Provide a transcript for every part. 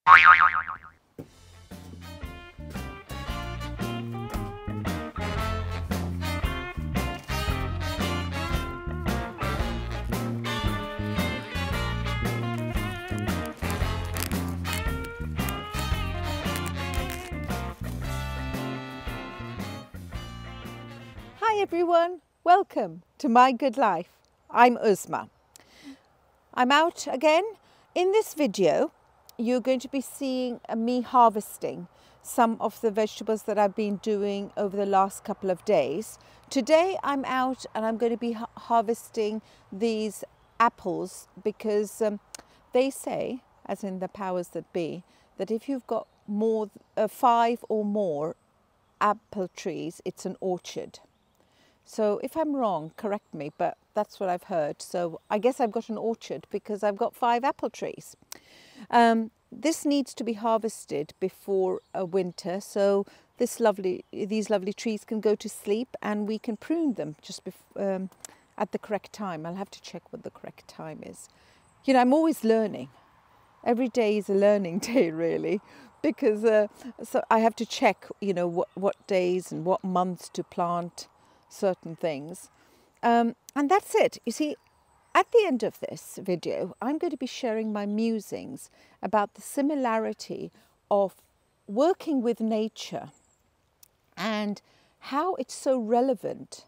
Hi everyone, welcome to My Good Life. I'm Uzma. I'm out again. In this video, you're going to be seeing me harvesting some of the vegetables that I've been doing over the last couple of days. Today I'm out and I'm going to be harvesting these apples because they say, as in the powers that be, that if you've got more 5 or more apple trees, it's an orchard. So if I'm wrong, correct me, but that's what I've heard. So I guess I've got an orchard because I've got 5 apple trees. This needs to be harvested before winter, so these lovely trees can go to sleep and we can prune them just at the correct time. I'll have to check what the correct time is. You know, I'm always learning. Every day is a learning day, really, because so I have to check, you know, what days and what months to plant certain things, and that's it. You see, at the end of this video I'm going to be sharing my musings about the similarity of working with nature and how it's so relevant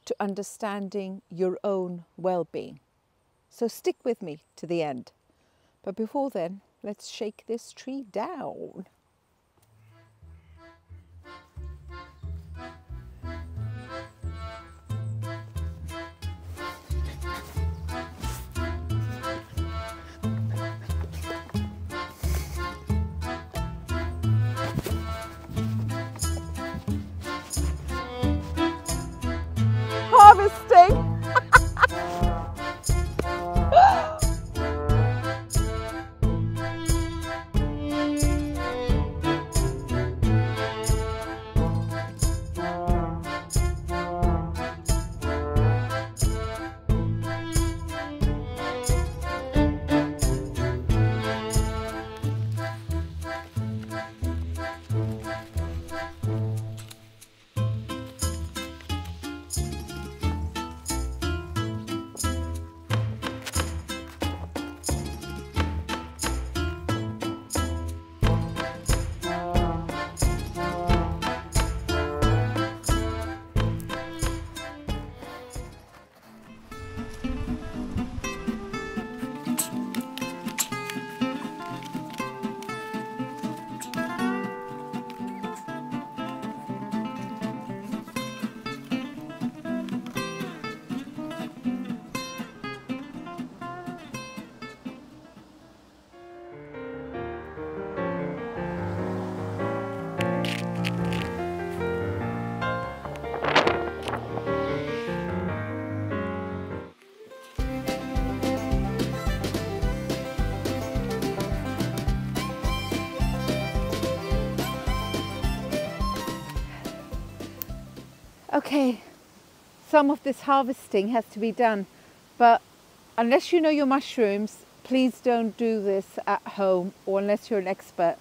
to understanding your own well-being. So stick with me to the end, but before then, let's shake this tree down. Harvesting. Okay, some of this harvesting has to be done, but unless you know your mushrooms, please don't do this at home, or unless you're an expert.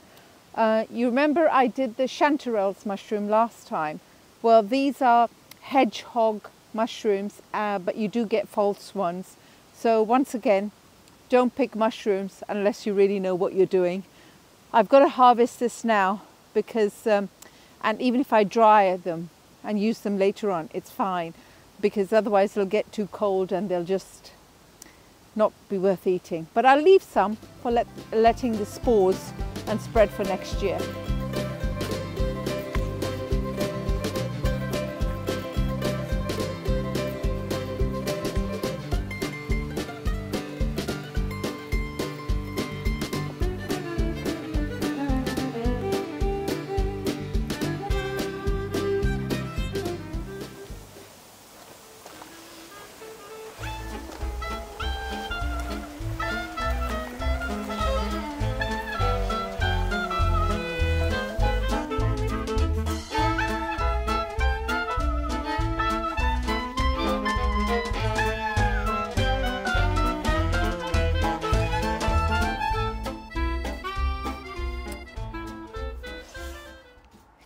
You remember I did the chanterelles mushroom last time? Well, these are hedgehog mushrooms, but you do get false ones. So once again, don't pick mushrooms unless you really know what you're doing. I've got to harvest this now because, and even if I dry them and use them later on, it's fine, because otherwise they'll get too cold and they'll just not be worth eating. But I'll leave some for letting the spores and spread for next year.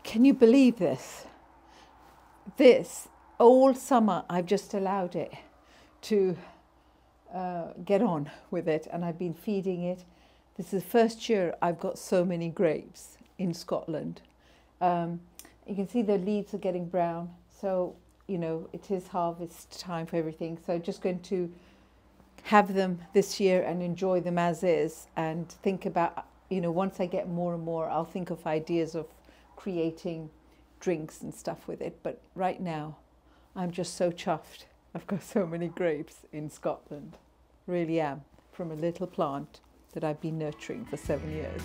Can you believe this? This, all summer, I've just allowed it to get on with it, and I've been feeding it. This is the first year I've got so many grapes in Scotland. You can see the leaves are getting brown, so you know it is harvest time for everything. So just going to have them this year and enjoy them as is, and think about, you know, once I get more and more, I'll think of ideas of creating drinks and stuff with it. But right now, I'm just so chuffed. I've got so many grapes in Scotland. Really am, from a little plant that I've been nurturing for 7 years.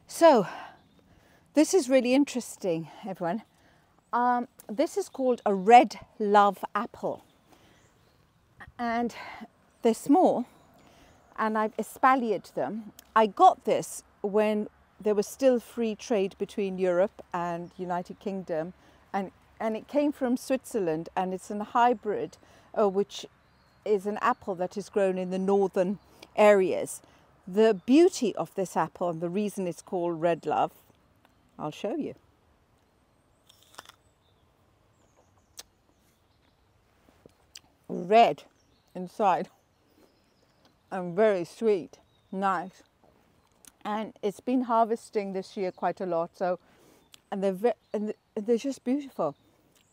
So, this is really interesting, everyone. This is called a red love apple, and they're small, and I've espaliered them. I got this when there was still free trade between Europe and United Kingdom, and it came from Switzerland, and it's a hybrid, which is an apple that is grown in the northern areas. The beauty of this apple, and the reason it's called red love, I'll show you. Red inside and very sweet, nice. And it's been harvesting this year quite a lot, so, and they're just beautiful.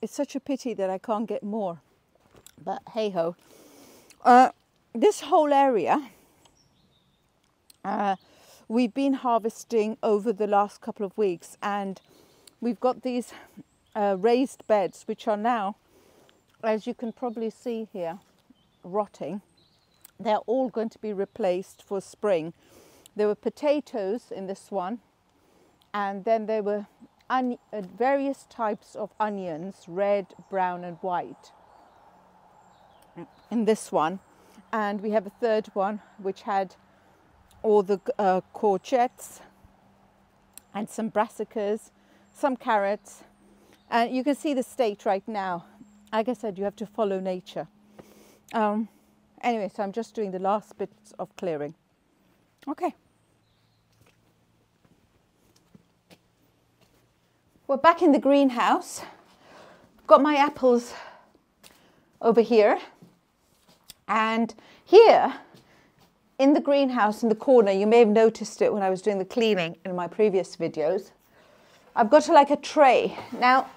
It's such a pity that I can't get more, but hey ho. This whole area, we've been harvesting over the last couple of weeks, and we've got these raised beds which are now, as you can probably see here, rotting. They're all going to be replaced for spring. There were potatoes in this one, and then there were various types of onions, red, brown and white in this one. And we have a third one which had all the courgettes and some brassicas, some carrots, and you can see the state right now. Like I said, you have to follow nature. Anyway, so I'm just doing the last bits of clearing. Okay. We're back in the greenhouse. Got my apples over here, and here in the greenhouse in the corner, you may have noticed it when I was doing the cleaning in my previous videos, I've got like a tray. Now,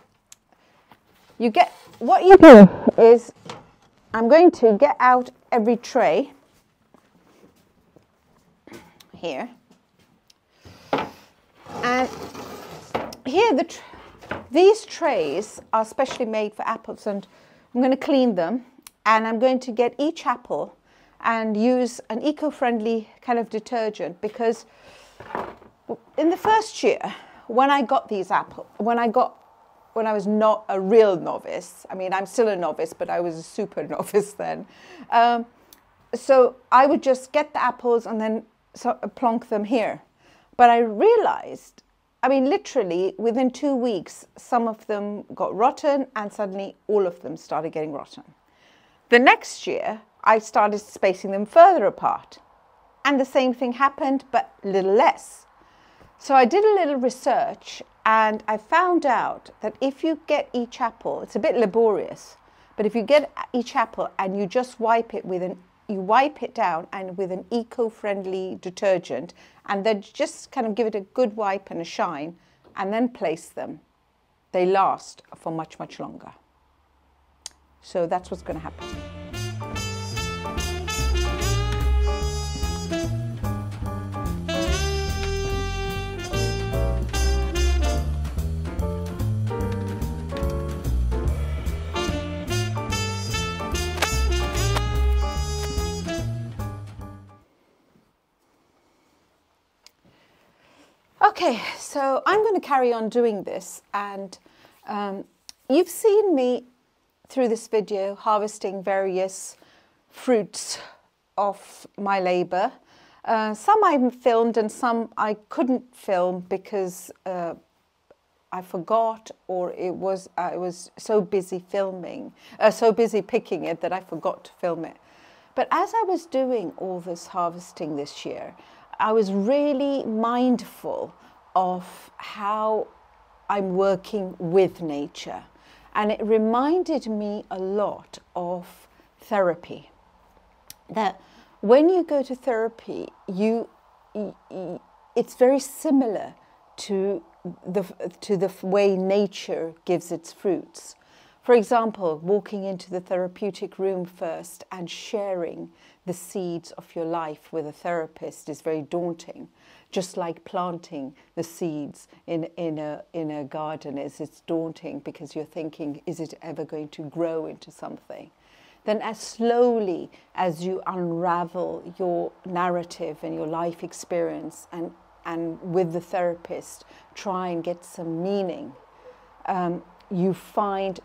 what you do is, I'm going to get out every tray here, and here these trays are specially made for apples, and I'm going to clean them, and I'm going to get each apple and use an eco-friendly kind of detergent, because in the first year when I got these apples, when I was not a real novice, I mean I'm still a novice, but I was a super novice then, so I would just get the apples and then plonk them here. But I realized, I mean literally within 2 weeks some of them got rotten, and suddenly all of them started getting rotten. The next year I started spacing them further apart, and the same thing happened, but a little less. So I did a little research, and I found out that if you get each apple, it's a bit laborious, but if you get each apple and you just wipe it down and with an eco-friendly detergent, and then just kind of give it a good wipe and a shine, and then place them, they last for much, much longer. So that's what's going to happen. Okay, so I'm going to carry on doing this, and you've seen me through this video harvesting various fruits of my labour. Some I filmed and some I couldn't film because I forgot, or I was so busy so busy picking it that I forgot to film it. But as I was doing all this harvesting this year, I was really mindful of how I'm working with nature. And it reminded me a lot of therapy. That when you go to therapy, it's very similar to the way nature gives its fruits. For example, walking into the therapeutic room first and sharing the seeds of your life with a therapist is very daunting. Just like planting the seeds in a garden it's daunting, because you're thinking, is it ever going to grow into something? Then as slowly as you unravel your narrative and your life experience and with the therapist try and get some meaning, you find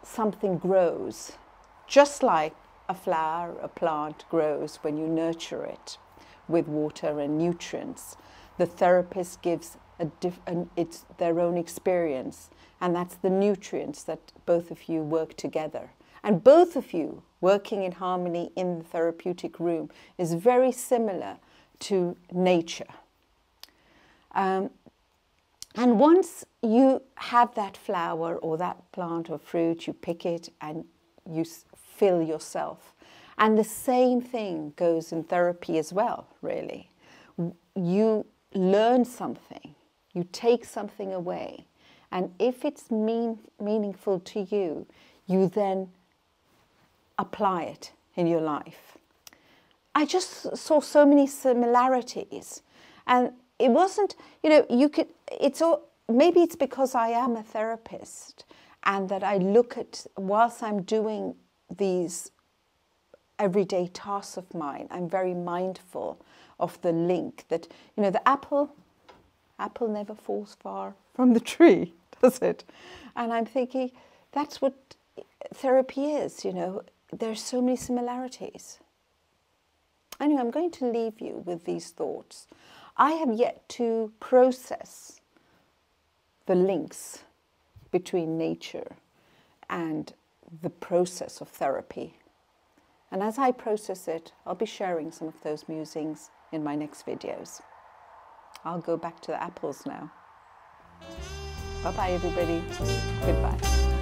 something grows, just like a flower, a plant grows when you nurture it with water and nutrients. The therapist gives it's their own experience, and that's the nutrients that both of you work together. And both of you working in harmony in the therapeutic room is very similar to nature. And once you have that flower or that plant or fruit, you pick it and you fill yourself. And the same thing goes in therapy as well, really. You learn something, you take something away, and if it's meaningful to you, you then apply it in your life. I just saw so many similarities, and it wasn't, maybe it's because I am a therapist, and that I look at, whilst I'm doing these everyday tasks of mine, I'm very mindful of the link that, the apple never falls far from the tree, does it? And I'm thinking, that's what therapy is, there's so many similarities. Anyway, I'm going to leave you with these thoughts. I have yet to process the links between nature and the process of therapy. And as I process it, I'll be sharing some of those musings in my next videos. I'll go back to the apples now. Bye-bye, everybody. Goodbye.